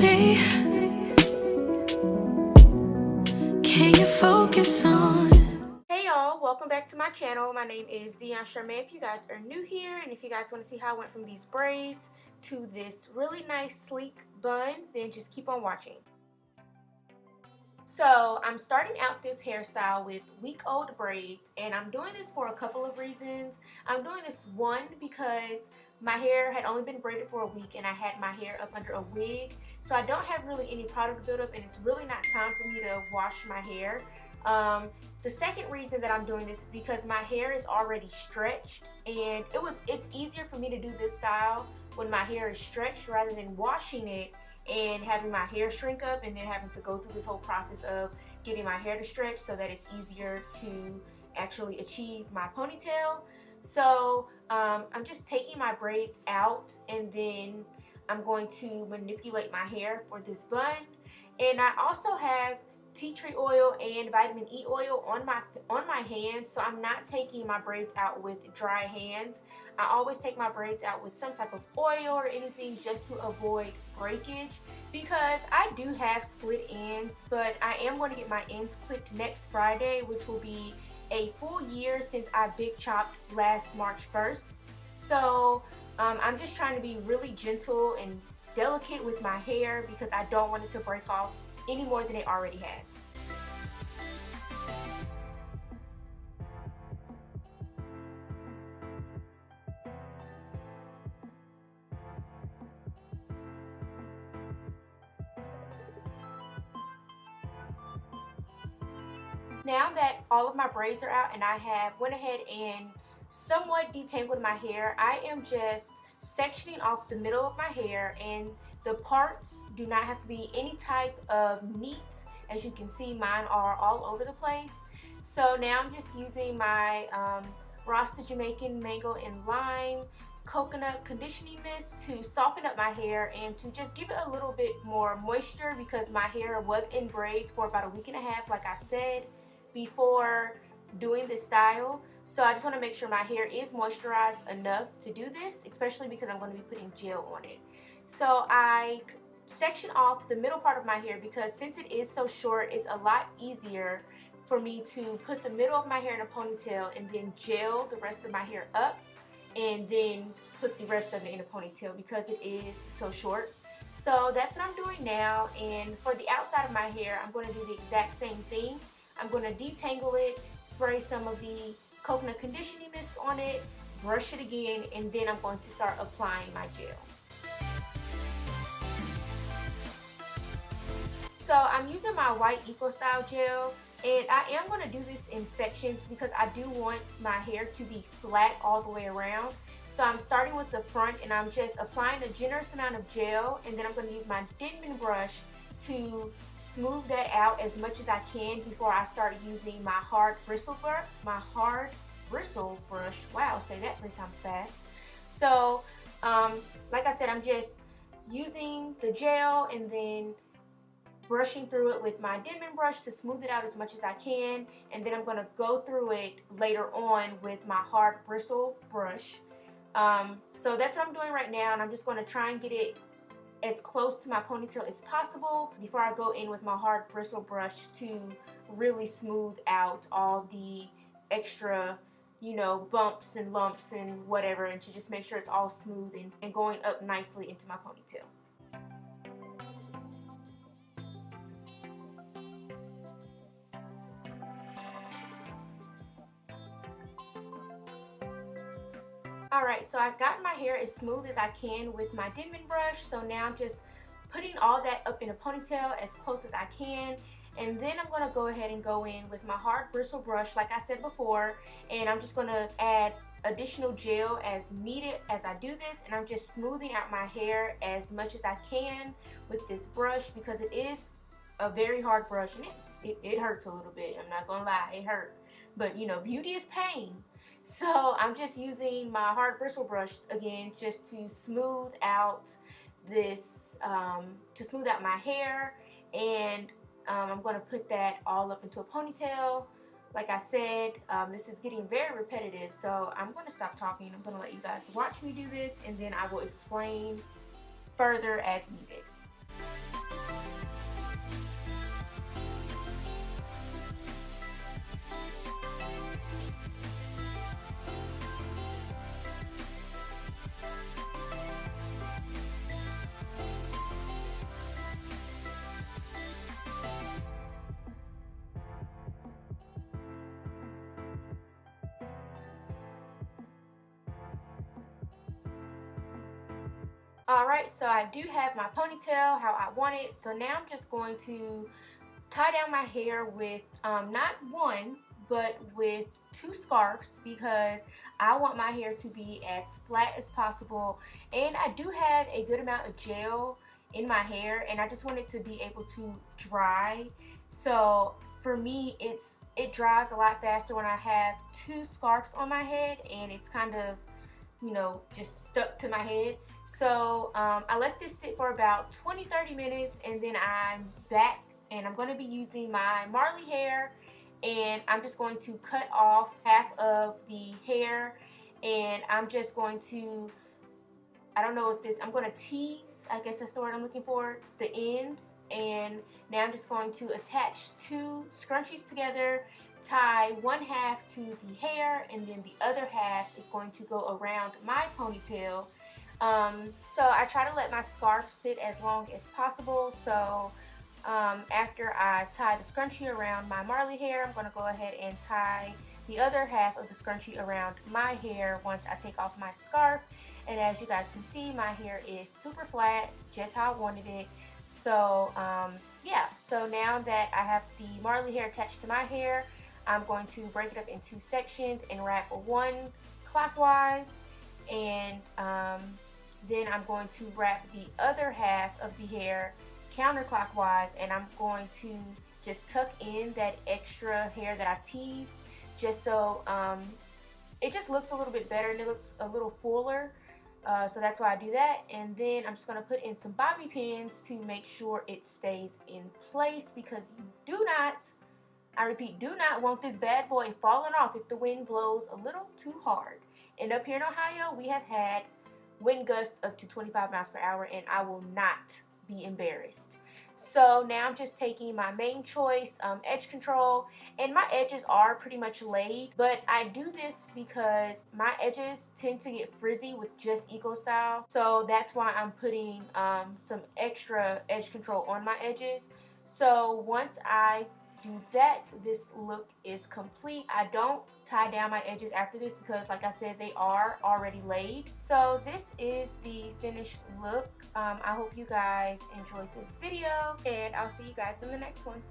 me? Can you focus on? Hey y'all, welcome back to my channel. My name is Dionne Charmae if you guys are new here, and if you guys want to see how I went from these braids to this really nice sleek bun, then just keep on watching. So I'm starting out this hairstyle with week-old braids, and I'm doing this for a couple of reasons. I'm doing this one because my hair had only been braided for a week and I had my hair up under a wig, so I don't have really any product buildup and it's really not time for me to wash my hair. The second reason that I'm doing this is because my hair is already stretched, and it's easier for me to do this style when my hair is stretched rather than washing it and having my hair shrink up and then having to go through this whole process of getting my hair to stretch so that it's easier to actually achieve my ponytail. So I'm just taking my braids out, and then I'm going to manipulate my hair for this bun. And I also have tea tree oil and vitamin E oil on my hands, so I'm not taking my braids out with dry hands. I always take my braids out with some type of oil or anything just to avoid breakage, because I do have split ends, but I am going to get my ends clipped next Friday, which will be a full year since I big chopped last March 1st. So I'm just trying to be really gentle and delicate with my hair because I don't want it to break off any more than it already has. Now that all of my braids are out and I have went ahead and somewhat detangled my hair, I am just sectioning off the middle of my hair, and the parts do not have to be any type of neat. As you can see, mine are all over the place. So now I'm just using my Rasta Jamaican mango and lime coconut conditioning mist to soften up my hair and to just give it a little bit more moisture, because my hair was in braids for about a week and a half, like I said before doing this style. So I just want to make sure my hair is moisturized enough to do this, especially because I'm going to be putting gel on it. So I section off the middle part of my hair because since it is so short, it's a lot easier for me to put the middle of my hair in a ponytail and then gel the rest of my hair up and then put the rest of it in a ponytail because it is so short. So that's what I'm doing now, and for the outside of my hair, I'm going to do the exact same thing. I'm going to detangle it, spray some of the coconut conditioning mist on it, brush it again, and then I'm going to start applying my gel. So I'm using my white Eco Style gel, and I am going to do this in sections because I do want my hair to be flat all the way around. So I'm starting with the front, and I'm just applying a generous amount of gel, and then I'm going to use my Denman Brush to smooth that out as much as I can before I start using my hard bristle brush. Wow, say that 3 times fast. So like I said, I'm just using the gel and then brushing through it with my Denman brush to smooth it out as much as I can, and then I'm going to go through it later on with my hard bristle brush. So that's what I'm doing right now, and I'm just going to try and get it as close to my ponytail as possible before I go in with my hard bristle brush to really smooth out all the extra, you know, bumps and lumps and whatever, and to just make sure it's all smooth and going up nicely into my ponytail. Alright, so I got my hair as smooth as I can with my Denman brush, so now I'm just putting all that up in a ponytail as close as I can, and then I'm going to go ahead and go in with my hard bristle brush like I said before, and I'm just going to add additional gel as needed as I do this, and I'm just smoothing out my hair as much as I can with this brush because it is a very hard brush, and it hurts a little bit. I'm not going to lie, it hurt, but you know, beauty is pain. So I'm just using my hard bristle brush again just to smooth out this, to smooth out my hair, and I'm going to put that all up into a ponytail. Like I said, this is getting very repetitive, so I'm going to stop talking. I'm going to let you guys watch me do this, and then I will explain further as needed. Alright, so I do have my ponytail how I want it. So now I'm just going to tie down my hair with not one, but with two scarves because I want my hair to be as flat as possible. And I do have a good amount of gel in my hair, and I just want it to be able to dry. So for me, it dries a lot faster when I have two scarves on my head, and it's kind of, you know, just stuck to my head. So I let this sit for about 20-30 minutes, and then I'm back, and I'm going to be using my Marley hair, and I'm just going to cut off half of the hair, and I'm just going to, I don't know if this, I'm going to tease, I guess that's the word I'm looking for, the ends. And now I'm just going to attach two scrunchies together, tie one half to the hair, and then the other half is going to go around my ponytail. So I try to let my scarf sit as long as possible. So after I tie the scrunchie around my Marley hair, I'm going to go ahead and tie the other half of the scrunchie around my hair once I take off my scarf. And as you guys can see, my hair is super flat, just how I wanted it. So yeah, so now that I have the Marley hair attached to my hair, I'm going to break it up into sections and wrap one clockwise, and then I'm going to wrap the other half of the hair counterclockwise, and I'm going to just tuck in that extra hair that I teased, just so it just looks a little bit better and it looks a little fuller. So that's why I do that. And then I'm just going to put in some bobby pins to make sure it stays in place, because you do not, I repeat, do not want this bad boy falling off if the wind blows a little too hard. And up here in Ohio, we have had wind gusts up to 25 miles per hour, and I will not be embarrassed. So now I'm just taking my main choice edge control, and my edges are pretty much laid, but I do this because my edges tend to get frizzy with just Eco Style. So that's why I'm putting some extra edge control on my edges. So once I do that, this look is complete. I don't tie down my edges after this because, like I said, they are already laid. So this is the finished look. I hope you guys enjoyed this video, and I'll see you guys in the next one.